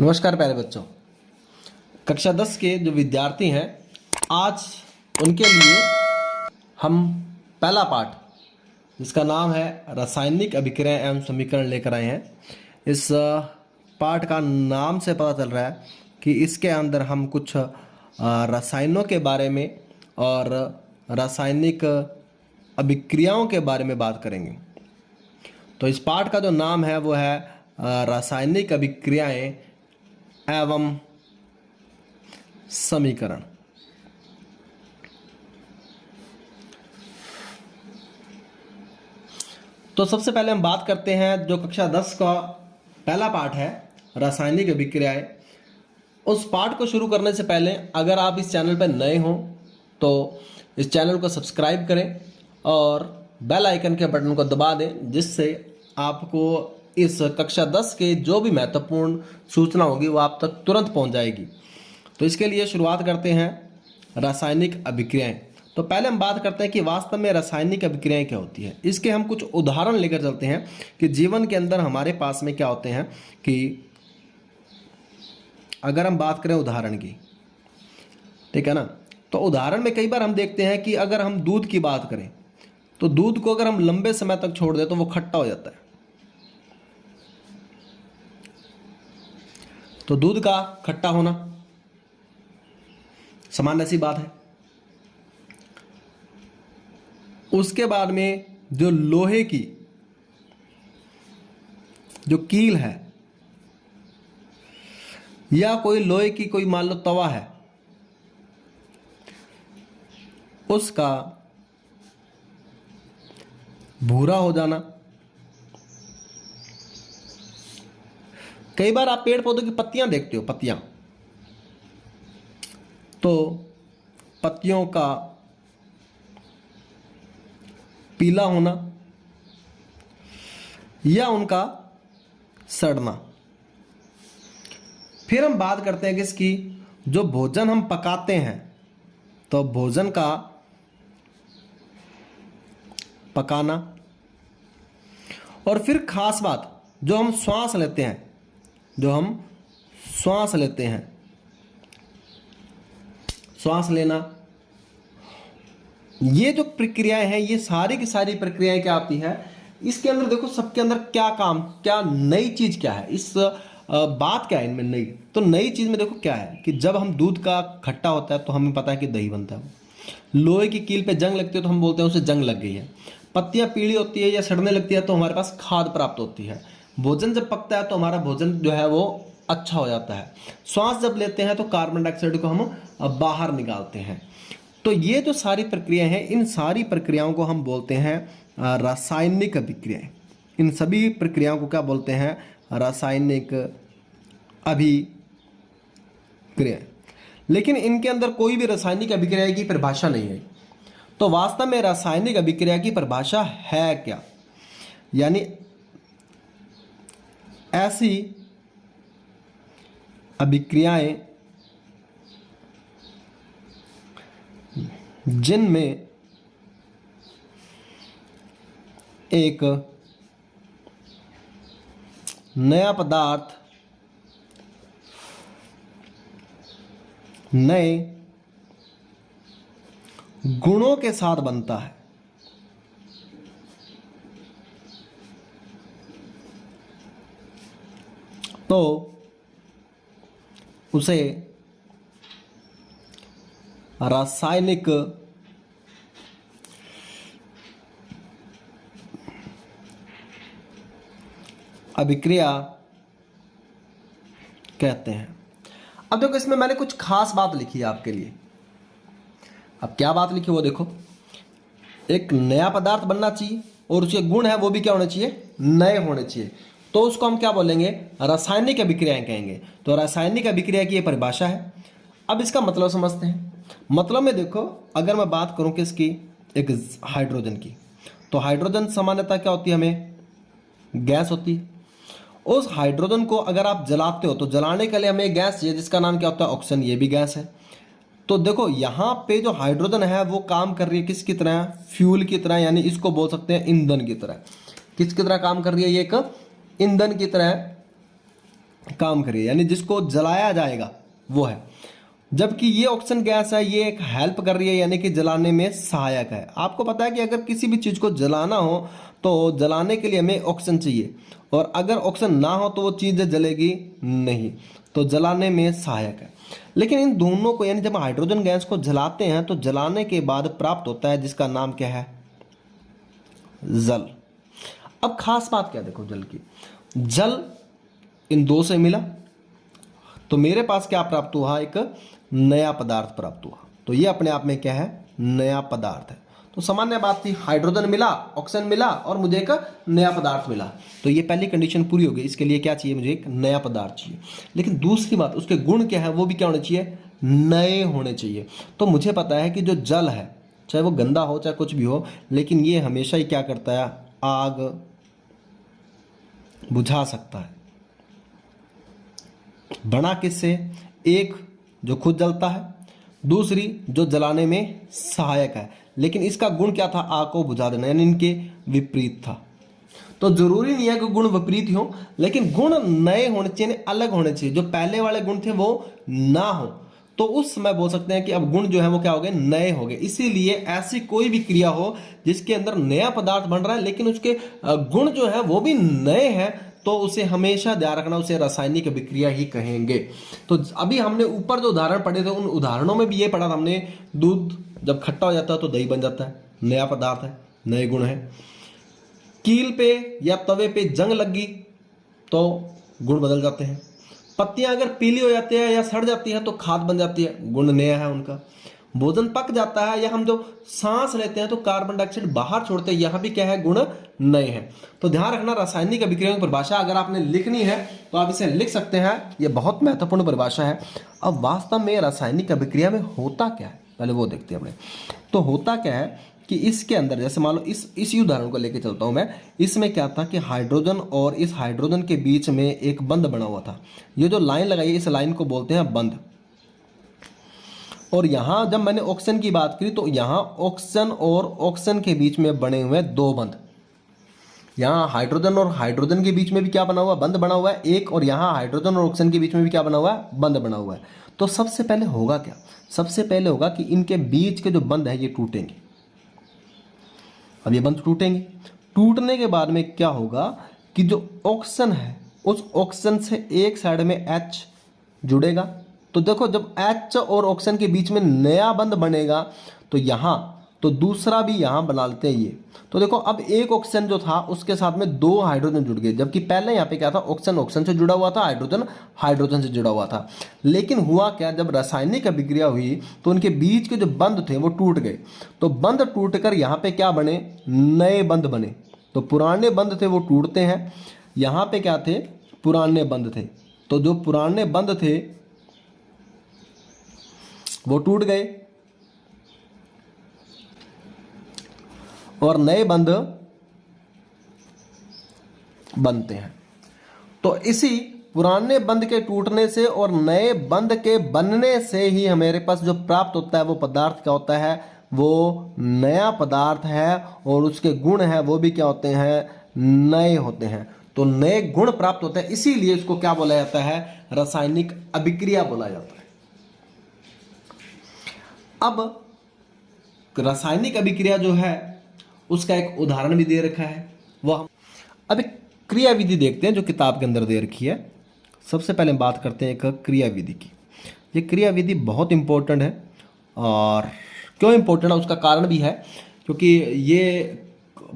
नमस्कार प्यारे बच्चों। कक्षा 10 के जो विद्यार्थी हैं, आज उनके लिए हम पहला पाठ जिसका नाम है रासायनिक अभिक्रिया एवं समीकरण लेकर आए हैं। इस पाठ का नाम से पता चल रहा है कि इसके अंदर हम कुछ रसायनों के बारे में और रासायनिक अभिक्रियाओं के बारे में बात करेंगे। तो इस पाठ का जो नाम है वो है रासायनिक अभिक्रियाएं एवं समीकरण। तो सबसे पहले हम बात करते हैं जो कक्षा 10 का पहला पाठ है रासायनिक अभिक्रियाएं। उस पाठ को शुरू करने से पहले अगर आप इस चैनल पर नए हो तो इस चैनल को सब्सक्राइब करें और बेल आइकन के बटन को दबा दें, जिससे आपको इस कक्षा 10 के जो भी महत्वपूर्ण सूचना होगी वो आप तक तुरंत पहुंच जाएगी। तो इसके लिए शुरुआत करते हैं रासायनिक अभिक्रियाएं। तो पहले हम बात करते हैं कि वास्तव में रासायनिक अभिक्रियाएं क्या होती है। इसके हम कुछ उदाहरण लेकर चलते हैं कि जीवन के अंदर हमारे पास में क्या होते हैं। कि अगर हम बात करें उदाहरण की, ठीक है ना, तो उदाहरण में कई बार हम देखते हैं कि अगर हम दूध की बात करें तो दूध को अगर हम लंबे समय तक छोड़ दें तो वो खट्टा हो जाता है। तो दूध का खट्टा होना सामान्य सी बात है। उसके बाद में जो लोहे की जो कील है या कोई लोहे की कोई मान लो तवा है, उसका भूरा हो जाना। कई बार आप पेड़ पौधों की पत्तियां देखते हो, पत्तियां, तो पत्तियों का पीला होना या उनका सड़ना। फिर हम बात करते हैं कि इसकी जो भोजन हम पकाते हैं तो भोजन का पकाना। और फिर खास बात, जो हम श्वास लेते हैं, श्वास लेना, ये जो प्रक्रियाएं हैं, ये सारी की सारी प्रक्रियाएं क्या आती है इसके अंदर। देखो सबके अंदर क्या काम, क्या नई चीज क्या है, इस बात क्या है इनमें नई। तो नई चीज में देखो क्या है कि जब हम दूध का खट्टा होता है तो हमें पता है कि दही बनता है। लोहे की कील पे जंग लगती है तो हम बोलते हैं उसे जंग लग गई है। पत्तियां पीली होती है या सड़ने लगती है तो हमारे पास खाद प्राप्त होती है। भोजन जब पकता है तो हमारा भोजन जो है वो अच्छा हो जाता है। श्वास जब लेते हैं तो कार्बन डाइऑक्साइड को हम बाहर निकालते हैं। तो ये जो सारी प्रक्रियाएं हैं, इन सारी प्रक्रियाओं को हम बोलते हैं रासायनिक अभिक्रियाएं। इन सभी प्रक्रियाओं को क्या बोलते हैं? रासायनिक अभिक्रिया। लेकिन इनके अंदर कोई भी रासायनिक अभिक्रिया की परिभाषा नहीं है। तो वास्तव में रासायनिक अभिक्रिया की परिभाषा है क्या? यानी ऐसी अभिक्रियाएं जिनमें एक नया पदार्थ नए गुणों के साथ बनता है, तो उसे रासायनिक अभिक्रिया कहते हैं। अब देखो इसमें मैंने कुछ खास बात लिखी है आपके लिए। अब क्या बात लिखी वो देखो, एक नया पदार्थ बनना चाहिए और उसके गुण है वो भी क्या होने चाहिए? नए होने चाहिए। तो उसको हम क्या बोलेंगे? रासायनिक अभिक्रियाएं कहेंगे। तो रासायनिक अभिक्रिया की ये परिभाषा है। अब इसका मतलब समझते हैं। मतलब में देखो, अगर मैं बात करूं कि इसकी एक हाइड्रोजन की, तो हाइड्रोजन सामान्यतः क्या होती है? हमें गैस होती है। उस हाइड्रोजन को अगर आप जलाते हो तो जलाने के लिए हमें गैस चाहिए जिसका नाम क्या होता है? ऑक्सीजन। ये भी गैस है। तो देखो यहाँ पे जो हाइड्रोजन है वो काम कर रही है किसकी तरह? फ्यूल की तरह, यानी इसको बोल सकते हैं ईंधन की तरह। किसकी तरह काम कर रही है? ये एक ईंधन की तरह काम करे, यानी जिसको जलाया जाएगा वो है। जबकि ये ऑक्सीजन गैस है, ये एक हेल्प कर रही है, यानी कि जलाने में सहायक है। आपको पता है कि अगर किसी भी चीज़ को जलाना हो तो जलाने के लिए हमें ऑक्सीजन चाहिए, और अगर ऑक्सीजन ना हो तो वो चीज़ जलेगी नहीं, तो जलाने में सहायक है। लेकिन इन दोनों को, यानी जब हाइड्रोजन गैस को जलाते हैं तो जलाने के बाद प्राप्त होता है जिसका नाम क्या है, जल। अब खास बात क्या देखो जल की, जल इन दो से मिला तो मेरे पास क्या प्राप्त हुआ, एक नया पदार्थ प्राप्त हुआ। तो ये अपने आप में क्या है, नया पदार्थ है। तो सामान्य बात थी, हाइड्रोजन मिला, ऑक्सीजन मिला और मुझे एक नया पदार्थ मिला, तो ये पहली कंडीशन पूरी हो गई। इसके लिए क्या चाहिए, मुझे एक नया पदार्थ चाहिए। लेकिन दूसरी बात, उसके गुण क्या है, वो भी क्या होने चाहिए, नए होने चाहिए। तो मुझे पता है कि जो जल है, चाहे वो गंदा हो चाहे कुछ भी हो, लेकिन ये हमेशा ही क्या करता है, आग बुझा सकता है। बना किससे, एक जो खुद जलता है, दूसरी जो जलाने में सहायक है। लेकिन इसका गुण क्या था, आग को बुझा देना, यानी इनके विपरीत था। तो जरूरी नहीं है कि गुण विपरीत ही हो, लेकिन गुण नए होने चाहिए, अलग होने चाहिए। जो पहले वाले गुण थे वो ना हो, तो उस समय बोल सकते हैं कि अब गुण जो है वो क्या हो गए, नए हो गए। इसीलिए ऐसी कोई भी क्रिया हो जिसके अंदर नया पदार्थ बन रहा है लेकिन उसके गुण जो है वो भी नए हैं, तो उसे हमेशा ध्यान रखना, उसे रासायनिक अभिक्रिया ही कहेंगे। तो अभी हमने ऊपर जो उदाहरण पढ़े थे उन उदाहरणों में भी ये पढ़ा था हमने, दूध जब खट्टा हो जाता है तो दही बन जाता है, नया पदार्थ है, नए गुण है। कील पे या तवे पे जंग लग गई तो गुण बदल जाते हैं। पत्तियां अगर पीली हो जाती है या सड़ जाती है तो खाद बन जाती है, गुण नया है उनका। भोजन पक जाता है या हम जो सांस लेते हैं तो कार्बन डाइऑक्साइड बाहर छोड़ते हैं, यहां भी क्या है, गुण नए हैं। तो ध्यान रखना, रासायनिक अभिक्रियाओं की परिभाषा अगर आपने लिखनी है तो आप इसे लिख सकते हैं, यह बहुत महत्वपूर्ण परिभाषा है। अब वास्तव में रासायनिक अभिक्रिया में होता क्या है, पहले वो देखते हैं अपने। तो होता क्या है कि इसके अंदर, जैसे मान लो इसी उदाहरण को लेके चलता हूं मैं। इसमें क्या था कि हाइड्रोजन और इस हाइड्रोजन के बीच में एक बंध बना हुआ था। ये जो लाइन लगाई है इस लाइन को बोलते हैं बंध। और यहां जब मैंने ऑक्सीजन की बात करी तो यहां ऑक्सीजन और ऑक्सीजन के बीच में बने हुए दो बंध। यहां हाइड्रोजन और हाइड्रोजन के बीच में भी क्या बना हुआ, बंध बना हुआ है एक, और यहां हाइड्रोजन और ऑक्सीजन के बीच में भी क्या बना हुआ है, बंध बना हुआ है। तो सबसे पहले होगा क्या, सबसे पहले होगा कि इनके बीच के जो बंध है ये टूटेंगे। अब ये बंध टूटेंगे, टूटने के बाद में क्या होगा कि जो ऑक्सीजन है उस ऑक्सीजन से एक साइड में H जुड़ेगा। तो देखो जब H और ऑक्सीजन के बीच में नया बंध बनेगा तो यहाँ, तो दूसरा भी यहाँ बना लेते हैं ये। तो देखो अब एक ऑक्सीजन जो था उसके साथ में दो हाइड्रोजन जुड़ गए, जबकि पहले यहाँ पे क्या था, ऑक्सीजन ऑक्सीजन से जुड़ा हुआ था, हाइड्रोजन हाइड्रोजन से जुड़ा हुआ था। लेकिन हुआ क्या, जब रासायनिक अभिक्रिया हुई तो उनके बीच के जो बंध थे वो टूट गए। तो बंध टूटकर यहाँ पे क्या बने, नए बंध बने। तो पुराने बंध थे वो टूटते हैं, यहाँ पे क्या थे, पुराने बंध थे। तो जो पुराने बंध थे वो टूट गए और नए बंध बनते हैं। तो इसी पुराने बंध के टूटने से और नए बंध के बनने से ही हमारे पास जो प्राप्त होता है वो पदार्थ क्या होता है, वो नया पदार्थ है, और उसके गुण है वो भी क्या होते हैं, नए होते हैं। तो नए गुण प्राप्त होते हैं, इसीलिए इसको क्या बोला जाता है, रासायनिक अभिक्रिया बोला जाता है। अब रासायनिक अभिक्रिया जो है उसका एक उदाहरण भी दे रखा है, वो हम अब एक क्रिया विधि देखते हैं जो किताब के अंदर दे रखी है। सबसे पहले हम बात करते हैं एक क्रिया विधि की। ये क्रिया विधि बहुत इंपॉर्टेंट है, और क्यों इंपॉर्टेंट है उसका कारण भी है, क्योंकि ये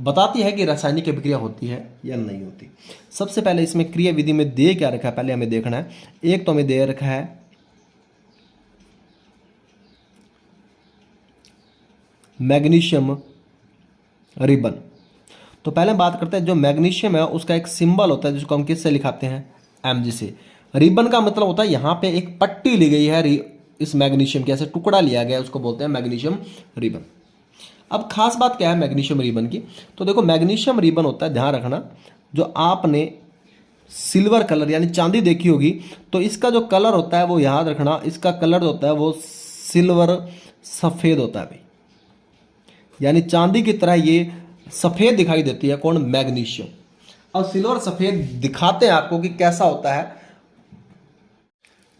बताती है कि रासायनिक अभिक्रिया होती है या नहीं होती। सबसे पहले इसमें क्रिया विधि में दे क्या रखा है पहले हमें देखना है। एक तो हमें दे रखा है मैग्नीशियम रिबन। तो पहले हम बात करते हैं, जो मैग्नीशियम है उसका एक सिंबल होता है जिसको हम किससे लिखाते हैं, Mg से। रिबन का मतलब होता है यहाँ पे एक पट्टी ली गई है इस मैग्नीशियम के, ऐसे टुकड़ा लिया गया है, उसको बोलते हैं मैग्नीशियम रिबन। अब खास बात क्या है मैग्नीशियम रिबन की, तो देखो मैग्नीशियम रिबन होता है, ध्यान रखना, जो आपने सिल्वर कलर यानी चांदी देखी होगी तो इसका जो कलर होता है वो याद रखना, इसका कलर होता है वो सिल्वर सफ़ेद होता है भाई, यानी चांदी की तरह ये सफ़ेद दिखाई देती है कौन, मैग्नीशियम। और सिल्वर सफ़ेद दिखाते हैं आपको कि कैसा होता है,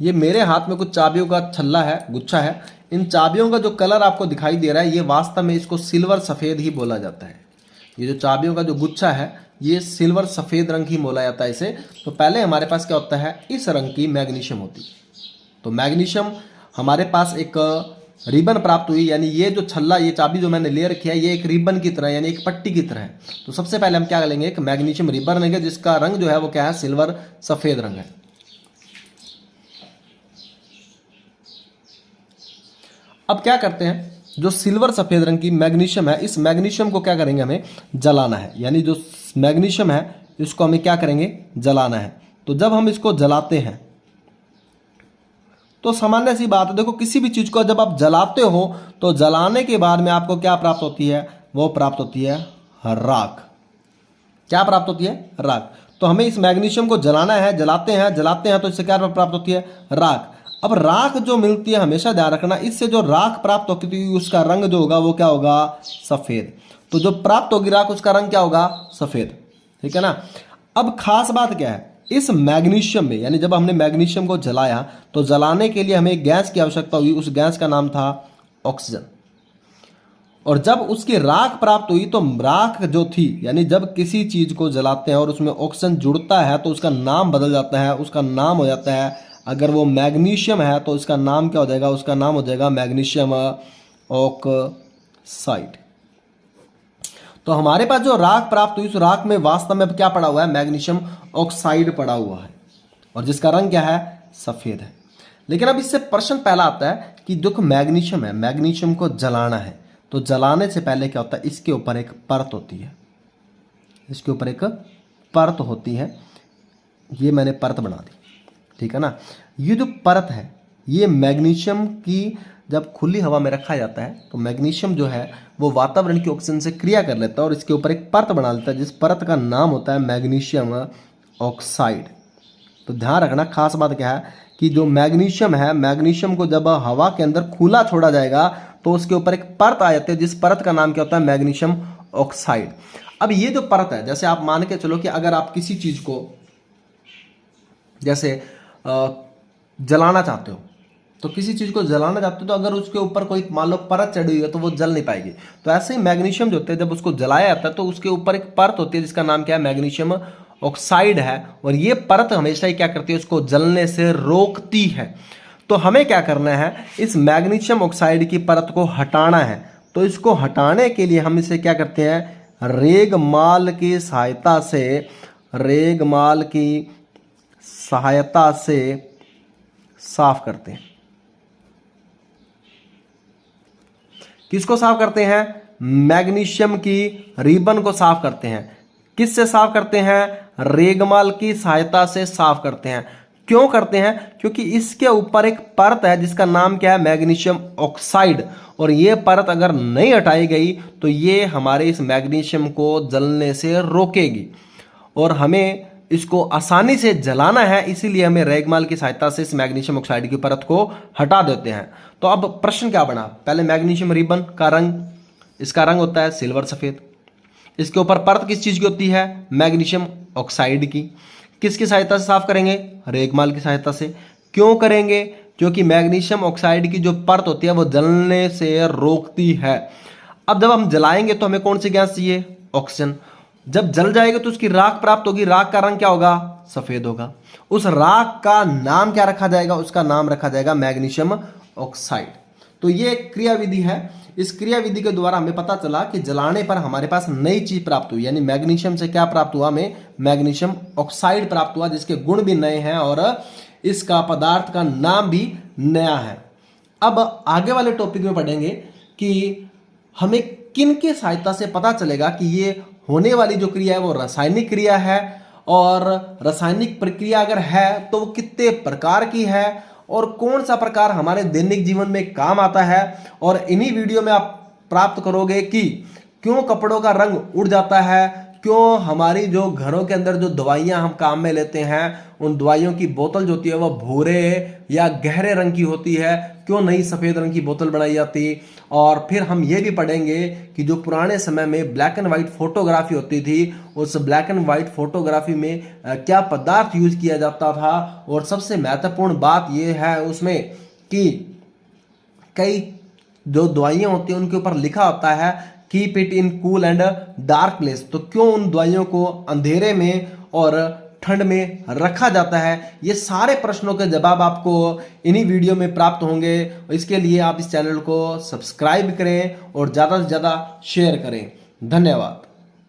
ये मेरे हाथ में कुछ चाबियों का छल्ला है, गुच्छा है। इन चाबियों का जो कलर आपको दिखाई दे रहा है, ये वास्तव में इसको सिल्वर सफ़ेद ही बोला जाता है। ये जो चाबियों का जो गुच्छा है, ये सिल्वर सफ़ेद रंग ही बोला जाता है इसे। तो पहले हमारे पास क्या होता है, इस रंग की मैग्नीशियम होती है। तो मैग्नीशियम हमारे पास एक रिबन प्राप्त हुई, यानी ये जो छल्ला, ये चाबी जो मैंने ले रखी है, ये एक रिबन की तरह यानी एक पट्टी की तरह है। तो सबसे पहले हम क्या लेंगे, एक मैग्नीशियम रिबन लेंगे जिसका रंग जो है वो क्या है, सिल्वर सफ़ेद रंग है। अब क्या करते हैं, जो सिल्वर सफ़ेद रंग की मैग्नीशियम है, इस मैग्नीशियम को क्या करेंगे, हमें जलाना है। यानी जो मैग्नीशियम है इसको हमें क्या करेंगे, जलाना है। तो जब हम इसको जलाते हैं तो सामान्य सी बात है, देखो किसी भी चीज़ को जब आप जलाते हो तो जलाने के बाद में आपको क्या प्राप्त होती है, वो प्राप्त होती है राख। क्या प्राप्त होती है, राख। तो हमें इस मैग्नीशियम को जलाना है, जलाते हैं तो इससे क्या प्राप्त होती है, राख। अब राख जो मिलती है, हमेशा ध्यान रखना, इससे जो राख प्राप्त होती थी उसका रंग जो होगा वो क्या होगा, सफ़ेद। तो जो प्राप्त होगी राख, उसका रंग क्या होगा, सफ़ेद। ठीक है ना। अब खास बात क्या है, इस मैग्नीशियम में, यानी जब हमने मैग्नीशियम को जलाया तो जलाने के लिए हमें गैस की आवश्यकता हुई। उस गैस का नाम था ऑक्सीजन। और जब उसकी राख प्राप्त हुई तो राख जो थी, यानी जब किसी चीज को जलाते हैं और उसमें ऑक्सीजन जुड़ता है तो उसका नाम बदल जाता है, उसका नाम हो जाता है, अगर वो मैग्नीशियम है तो उसका नाम क्या हो जाएगा, उसका नाम हो जाएगा मैग्नीशियम ऑक्साइड। तो हमारे पास जो राख प्राप्त हुई, उस राख में वास्तव में क्या पड़ा हुआ है, मैग्नीशियम ऑक्साइड पड़ा हुआ है, और जिसका रंग क्या है, सफ़ेद है। लेकिन अब इससे प्रश्न पहला आता है कि देखो मैग्नीशियम है, मैग्नीशियम को जलाना है, तो जलाने से पहले क्या होता है, इसके ऊपर एक परत होती है, इसके ऊपर एक परत होती है। ये मैंने परत बना दी, ठीक है ना। ये जो परत है, ये मैग्नीशियम की जब खुली हवा में रखा जाता है तो मैग्नीशियम जो है वो वातावरण की ऑक्सीजन से क्रिया कर लेता है और इसके ऊपर एक परत बना लेता है, जिस परत का नाम होता है मैग्नीशियम ऑक्साइड। तो ध्यान रखना, खास बात क्या है कि जो मैग्नीशियम है, मैग्नीशियम को जब हवा के अंदर खुला छोड़ा जाएगा तो उसके ऊपर एक परत आ जाती है, जिस परत का नाम क्या होता है, मैग्नीशियम ऑक्साइड। अब ये जो परत है, जैसे आप मान के चलो कि अगर आप किसी चीज़ को जैसे जलाना चाहते हो, तो किसी चीज़ को जलाना चाहते हो तो अगर उसके ऊपर कोई मान लो परत चढ़ी हुई है तो वो जल नहीं पाएगी। तो ऐसे ही मैग्नीशियम जो होते हैं, जब उसको जलाया जाता है तो उसके ऊपर एक परत होती है जिसका नाम क्या है, मैग्नीशियम ऑक्साइड है, और ये परत हमेशा ही क्या करती है, उसको जलने से रोकती है। तो हमें क्या करना है, इस मैग्नीशियम ऑक्साइड की परत को हटाना है। तो इसको हटाने के लिए हम इसे क्या करते हैं, रेगमाल की सहायता से साफ करते हैं। किसको साफ करते हैं, मैग्नीशियम की रिबन को साफ करते हैं। किससे साफ करते हैं, रेगमाल की सहायता से साफ करते हैं। क्यों करते हैं, क्योंकि इसके ऊपर एक परत है जिसका नाम क्या है, मैग्नीशियम ऑक्साइड, और ये परत अगर नहीं हटाई गई तो ये हमारे इस मैग्नीशियम को जलने से रोकेगी और हमें इसको आसानी से जलाना है। इसीलिए हमें रेगमाल की सहायता से इस मैग्नीशियम ऑक्साइड की परत को हटा देते हैं। तो अब प्रश्न क्या बना, पहले मैग्नीशियम रिबन का रंग, इसका रंग होता है सिल्वर सफ़ेद। इसके ऊपर परत किस चीज़ की होती है, मैग्नीशियम ऑक्साइड की। किसकी सहायता से साफ करेंगे, रेगमाल की सहायता से। क्यों करेंगे, क्योंकि मैग्नीशियम ऑक्साइड की जो परत होती है वो जलने से रोकती है। अब जब हम जलाएंगे तो हमें कौन सी गैस चाहिए, ऑक्सीजन। जब जल जाएगा तो उसकी राख प्राप्त होगी, राख का रंग क्या होगा, सफ़ेद होगा। उस राख का नाम क्या रखा जाएगा, उसका नाम रखा जाएगा मैग्नीशियम ऑक्साइड। तो ये एक क्रिया विधि है। इस क्रिया विधि के द्वारा हमें पता चला कि जलाने पर हमारे पास नई चीज प्राप्त हुई, यानी मैग्नीशियम से क्या प्राप्त हुआ, हमें मैग्नीशियम ऑक्साइड प्राप्त हुआ, जिसके गुण भी नए हैं और इसका पदार्थ का नाम भी नया है। अब आगे वाले टॉपिक में पढ़ेंगे कि हमें किन के सहायता से पता चलेगा कि ये होने वाली जो क्रिया है वो रासायनिक क्रिया है, और रासायनिक प्रक्रिया अगर है तो वो कितने प्रकार की है और कौन सा प्रकार हमारे दैनिक जीवन में काम आता है। और इन्हीं वीडियो में आप प्राप्त करोगे कि क्यों कपड़ों का रंग उड़ जाता है, क्यों हमारी जो घरों के अंदर जो दवाइयां हम काम में लेते हैं उन दवाइयों की बोतल जो होती है वह भूरे या गहरे रंग की होती है, क्यों नई सफ़ेद रंग की बोतल बनाई जाती। और फिर हम ये भी पढ़ेंगे कि जो पुराने समय में ब्लैक एंड वाइट फोटोग्राफी होती थी, उस ब्लैक एंड वाइट फोटोग्राफी में क्या पदार्थ यूज किया जाता था। और सबसे महत्वपूर्ण बात यह है उसमें कि कई जो दवाइयां होती हैं उनके ऊपर लिखा होता है keep it in cool and dark place, तो क्यों उन दवाइयों को अंधेरे में और ठंड में रखा जाता है। ये सारे प्रश्नों के जवाब आपको इन्हीं वीडियो में प्राप्त होंगे। इसके लिए आप इस चैनल को सब्सक्राइब करें और ज़्यादा से ज़्यादा शेयर करें। धन्यवाद।